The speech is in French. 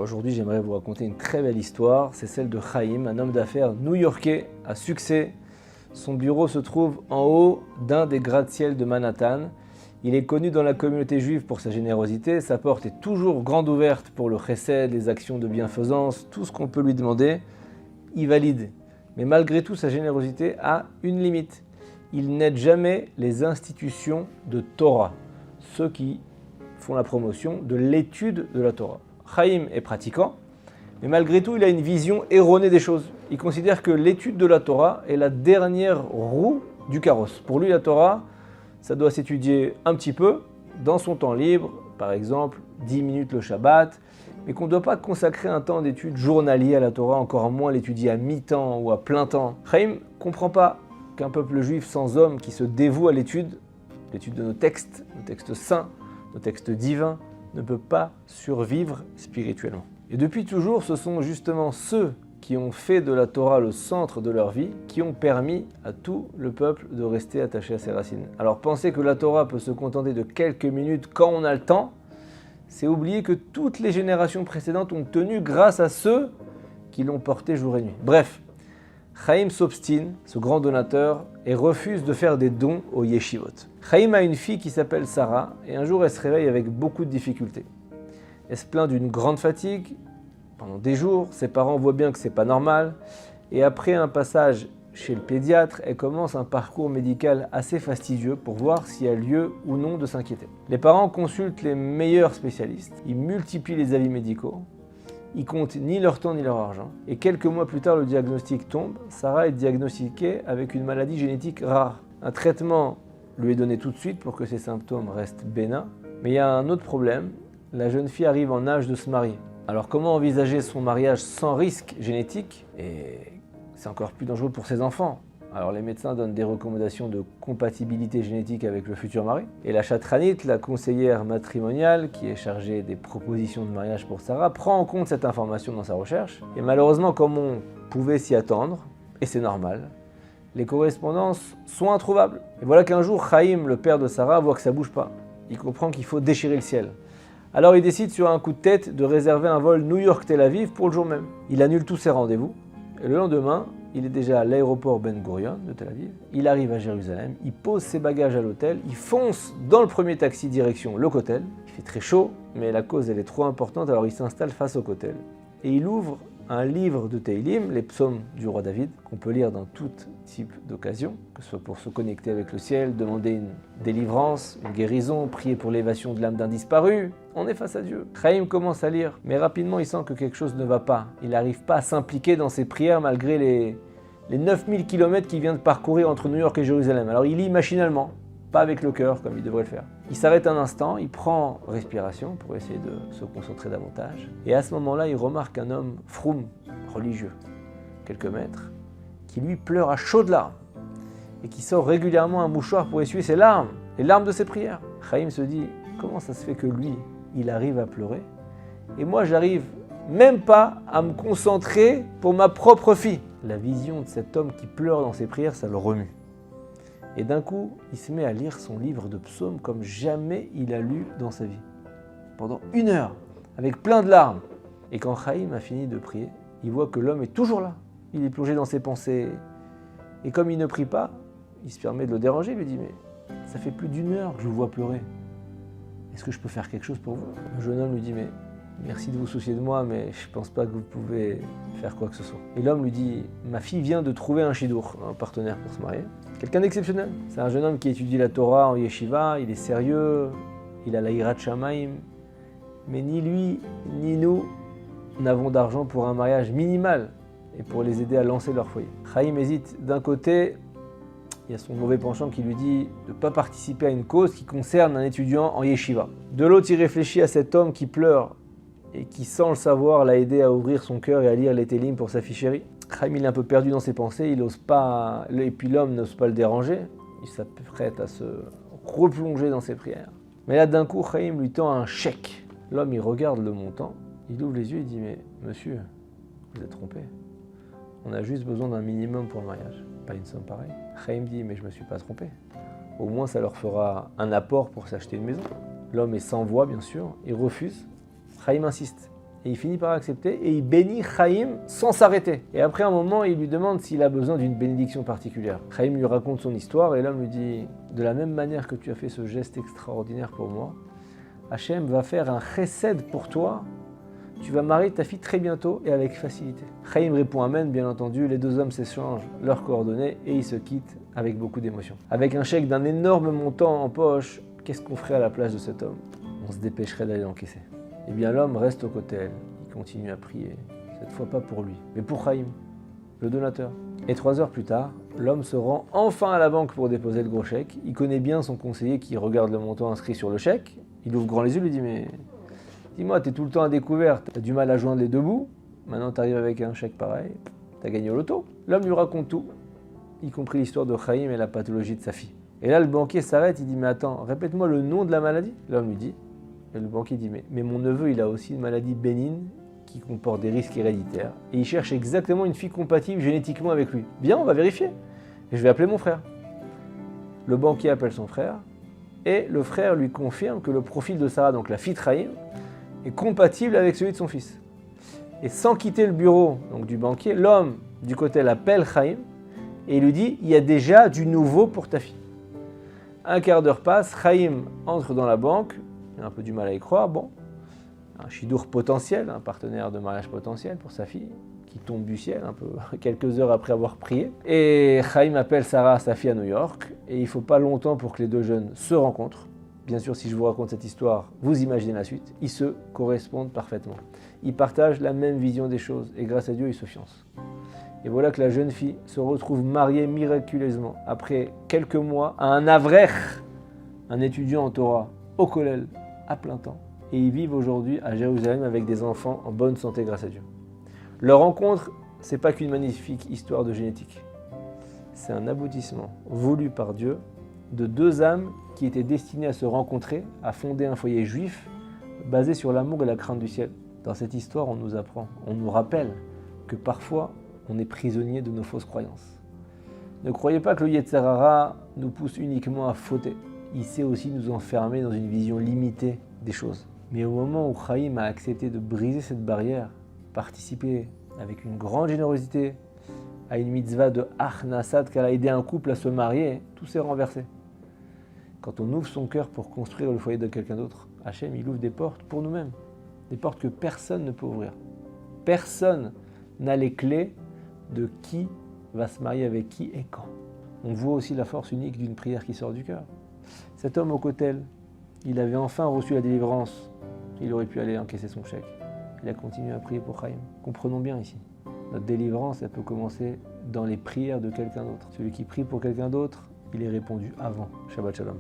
Aujourd'hui, j'aimerais vous raconter une très belle histoire. C'est celle de Chaim, un homme d'affaires new-yorkais à succès. Son bureau se trouve en haut d'un des gratte-ciel de Manhattan. Il est connu dans la communauté juive pour sa générosité. Sa porte est toujours grande ouverte pour le chesed, les actions de bienfaisance, tout ce qu'on peut lui demander. Il valide. Mais malgré tout, sa générosité a une limite. Il n'aide jamais les institutions de Torah, ceux qui font la promotion de l'étude de la Torah. Chaim est pratiquant, mais malgré tout, il a une vision erronée des choses. Il considère que l'étude de la Torah est la dernière roue du carrosse. Pour lui, la Torah, ça doit s'étudier un petit peu, dans son temps libre, par exemple 10 minutes le Shabbat, mais qu'on ne doit pas consacrer un temps d'étude journalier à la Torah, encore moins l'étudier à mi-temps ou à plein temps. Chaim ne comprend pas qu'un peuple juif sans homme qui se dévoue à l'étude de nos textes saints, nos textes divins, ne peut pas survivre spirituellement. Et depuis toujours, ce sont justement ceux qui ont fait de la Torah le centre de leur vie, qui ont permis à tout le peuple de rester attaché à ses racines. Alors penser que la Torah peut se contenter de quelques minutes quand on a le temps, c'est oublier que toutes les générations précédentes ont tenu grâce à ceux qui l'ont porté jour et nuit. Bref, Chaim s'obstine, ce grand donateur, et refuse de faire des dons aux yeshivot. Chaim a une fille qui s'appelle Sarah, et un jour elle se réveille avec beaucoup de difficultés. Elle se plaint d'une grande fatigue pendant des jours, ses parents voient bien que c'est pas normal, et après un passage chez le pédiatre, elle commence un parcours médical assez fastidieux pour voir s'il y a lieu ou non de s'inquiéter. Les parents consultent les meilleurs spécialistes, ils multiplient les avis médicaux, ils comptent ni leur temps ni leur argent. Et quelques mois plus tard, le diagnostic tombe. Sarah est diagnostiquée avec une maladie génétique rare. Un traitement lui est donné tout de suite pour que ses symptômes restent bénins. Mais il y a un autre problème. La jeune fille arrive en âge de se marier. Alors comment envisager son mariage sans risque génétique? Et c'est encore plus dangereux pour ses enfants. Alors les médecins donnent des recommandations de compatibilité génétique avec le futur mari. Et la chatranit, la conseillère matrimoniale, qui est chargée des propositions de mariage pour Sarah, prend en compte cette information dans sa recherche. Et malheureusement, comme on pouvait s'y attendre, et c'est normal, les correspondances sont introuvables. Et voilà qu'un jour, Chaim, le père de Sarah, voit que ça bouge pas. Il comprend qu'il faut déchirer le ciel. Alors il décide sur un coup de tête de réserver un vol New York-Tel Aviv pour le jour même. Il annule tous ses rendez-vous. Et le lendemain, il est déjà à l'aéroport Ben Gurion de Tel Aviv, il arrive à Jérusalem, il pose ses bagages à l'hôtel, il fonce dans le premier taxi direction le Kotel. Il fait très chaud, mais la cause elle est trop importante, alors il s'installe face au Kotel. Et il ouvre un livre de Teilim, les psaumes du roi David, qu'on peut lire dans tout type d'occasion, que ce soit pour se connecter avec le ciel, demander une délivrance, une guérison, prier pour l'évasion de l'âme d'un disparu. On est face à Dieu. Chaim commence à lire, mais rapidement il sent que quelque chose ne va pas. Il n'arrive pas à s'impliquer dans ses prières malgré les 9000 km qu'il vient de parcourir entre New York et Jérusalem. Alors il lit machinalement, pas avec le cœur comme il devrait le faire. Il s'arrête un instant, il prend respiration pour essayer de se concentrer davantage. Et à ce moment-là, il remarque un homme froum, religieux, quelques mètres, qui lui pleure à chaudes larmes et qui sort régulièrement un mouchoir pour essuyer ses larmes, les larmes de ses prières. Chaim se dit, comment ça se fait que lui, il arrive à pleurer et moi, j'arrive même pas à me concentrer pour ma propre fille. La vision de cet homme qui pleure dans ses prières, ça le remue. Et d'un coup, il se met à lire son livre de psaumes comme jamais il a lu dans sa vie. Pendant 1 heure, avec plein de larmes. Et quand Chaim a fini de prier, il voit que l'homme est toujours là. Il est plongé dans ses pensées. Et comme il ne prie pas, il se permet de le déranger. Il lui dit, mais ça fait plus d'1 heure que je vous vois pleurer. Est-ce que je peux faire quelque chose pour vous? Le jeune homme lui dit, mais merci de vous soucier de moi, mais je ne pense pas que vous pouvez faire quoi que ce soit. Et l'homme lui dit, ma fille vient de trouver un shidour, un partenaire pour se marier. Quelqu'un d'exceptionnel. C'est un jeune homme qui étudie la Torah en yeshiva, il est sérieux, il a la hirat shamaim, mais ni lui, ni nous n'avons d'argent pour un mariage minimal et pour les aider à lancer leur foyer. Chaim hésite. D'un côté, il y a son mauvais penchant qui lui dit de ne pas participer à une cause qui concerne un étudiant en yeshiva. De l'autre, il réfléchit à cet homme qui pleure et qui, sans le savoir, l'a aidé à ouvrir son cœur et à lire les télim pour sa fille chérie. Chaim, il est un peu perdu dans ses pensées, il n'ose pas, et puis l'homme n'ose pas le déranger, il s'apprête à se replonger dans ses prières. Mais là, d'un coup, Chaim lui tend un chèque. L'homme, il regarde le montant, il ouvre les yeux, il dit, mais monsieur, vous êtes trompé. On a juste besoin d'un minimum pour le mariage, pas une somme pareille. Chaim dit, mais je ne me suis pas trompé. Au moins, ça leur fera un apport pour s'acheter une maison. L'homme est sans voix, bien sûr, il refuse. Chaim insiste. Et il finit par accepter et il bénit Chaim sans s'arrêter. Et après un moment, il lui demande s'il a besoin d'une bénédiction particulière. Chaim lui raconte son histoire et l'homme lui dit « De la même manière que tu as fait ce geste extraordinaire pour moi, Hachem va faire un chesed pour toi. Tu vas marier ta fille très bientôt et avec facilité. » Chaim répond Amen, bien entendu. Les deux hommes s'échangent leurs coordonnées et ils se quittent avec beaucoup d'émotion. Avec un chèque d'un énorme montant en poche, qu'est-ce qu'on ferait à la place de cet homme? On se dépêcherait d'aller l'encaisser. Eh bien l'homme reste au kotel, il continue à prier, cette fois pas pour lui, mais pour Chaim, le donateur. Et 3 heures plus tard, l'homme se rend enfin à la banque pour déposer le gros chèque. Il connaît bien son conseiller qui regarde le montant inscrit sur le chèque. Il ouvre grand les yeux et lui dit « Mais dis-moi, t'es tout le temps à découvert, t'as du mal à joindre les deux bouts, maintenant t'arrives avec un chèque pareil, t'as gagné au loto. » L'homme lui raconte tout, y compris l'histoire de Chaim et la pathologie de sa fille. Et là, le banquier s'arrête, il dit « Mais attends, répète-moi le nom de la maladie. » L'homme lui dit. Et le banquier dit mais mon neveu, il a aussi une maladie bénigne qui comporte des risques héréditaires. Et il cherche exactement une fille compatible génétiquement avec lui. Bien, on va vérifier. Et je vais appeler mon frère. Le banquier appelle son frère. Et le frère lui confirme que le profil de Sarah, donc la fille de Chaim, est compatible avec celui de son fils. Et sans quitter le bureau donc, du banquier, l'homme du côté appelle Chaim et il lui dit « Il y a déjà du nouveau pour ta fille ». Un quart d'heure passe, Chaim entre dans la banque. Il a un peu du mal à y croire. Bon, un chidour potentiel, un partenaire de mariage potentiel pour sa fille, qui tombe du ciel un peu quelques heures après avoir prié. Et Chaim appelle Sarah, sa fille, à New York. Et il ne faut pas longtemps pour que les deux jeunes se rencontrent. Bien sûr, si je vous raconte cette histoire, vous imaginez la suite. Ils se correspondent parfaitement. Ils partagent la même vision des choses. Et grâce à Dieu, ils se fiancent. Et voilà que la jeune fille se retrouve mariée miraculeusement, après quelques mois, à un avrech, un étudiant en Torah, au Kollel, à plein temps. Et ils vivent aujourd'hui à Jérusalem avec des enfants en bonne santé grâce à Dieu. Leur rencontre, c'est pas qu'une magnifique histoire de génétique. C'est un aboutissement voulu par Dieu de deux âmes qui étaient destinées à se rencontrer, à fonder un foyer juif basé sur l'amour et la crainte du ciel. Dans cette histoire, on nous apprend, on nous rappelle que parfois, on est prisonnier de nos fausses croyances. Ne croyez pas que le Yetzer Hara nous pousse uniquement à fauter. Il sait aussi nous enfermer dans une vision limitée des choses. Mais au moment où Chaim a accepté de briser cette barrière, participer avec une grande générosité à une mitzvah de Achnasat, qu'elle a aidé un couple à se marier, tout s'est renversé. Quand on ouvre son cœur pour construire le foyer de quelqu'un d'autre, Hachem, il ouvre des portes pour nous-mêmes. Des portes que personne ne peut ouvrir. Personne n'a les clés de qui va se marier avec qui et quand. On voit aussi la force unique d'une prière qui sort du cœur. Cet homme au kotel, il avait enfin reçu la délivrance. Il aurait pu aller encaisser son chèque. Il a continué à prier pour Chaim. Comprenons bien ici. Notre délivrance, elle peut commencer dans les prières de quelqu'un d'autre. Celui qui prie pour quelqu'un d'autre, il est répondu avant. Shabbat Shalom.